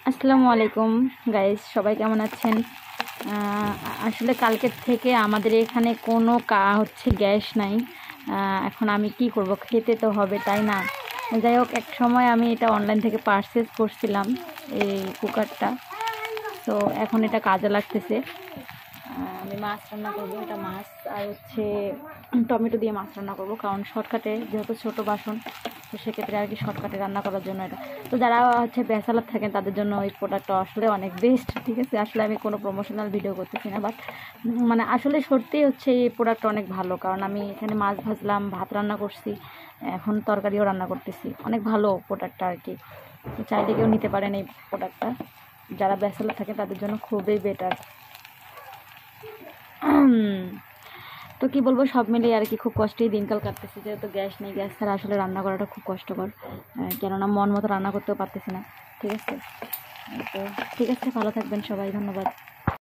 আসসালামু আলাইকুম গাইস, সবাই কেমন আছেন? আসলে কালকের থেকে আমাদের এখানে কোনো গ্যাস নাই। এখন আমি কি করব, খেতে তো হবে তাই না? যাই হোক, এক সময় আমি এটা অনলাইন থেকে পারচেজ করছিলাম এই কুকারটা। তো এখন এটা কাজে লাগতেছে। আমি মাছ রান্না করবো, এটা মাছ আর টমেটো দিয়ে মাছ রান্না করবো, কারণ শর্টকাটে যেহেতু ছোটো বাসন, তো সেক্ষেত্রে আর কি শর্টকাটে রান্না করার জন্য এটা। তো যারা ব্যাচেলার থাকেন তাদের জন্য এই প্রোডাক্টটা আসলে অনেক বেস্ট। ঠিক আছে, আসলে আমি কোনো প্রমোশনাল ভিডিও করতেছি না, বাট মানে আসলে সত্যিই এই প্রোডাক্টটা অনেক ভালো। কারণ আমি এখানে মাছ ভাজলাম, ভাত রান্না করছি, এখন তরকারিও রান্না করতেছি। অনেক ভালো প্রোডাক্টটা আর কি। তো চাইলে কেউ নিতে পারেন এই প্রোডাক্টটা, যারা ব্যাচেলার থাকে তাদের জন্য খুবই বেটার। তো কি বলবো, সব মিলিয়ে আর কি খুব কষ্টেই দিনকাল কাটতেছে, যেহেতু গ্যাস নেই। গ্যাস ছাড়া আসলে রান্না করাটা খুব কষ্টকর, কেননা মন মতো রান্না করতেও পারতেছি না। ঠিক আছে, তো ঠিক আছে, ভালো থাকবেন সবাই, ধন্যবাদ।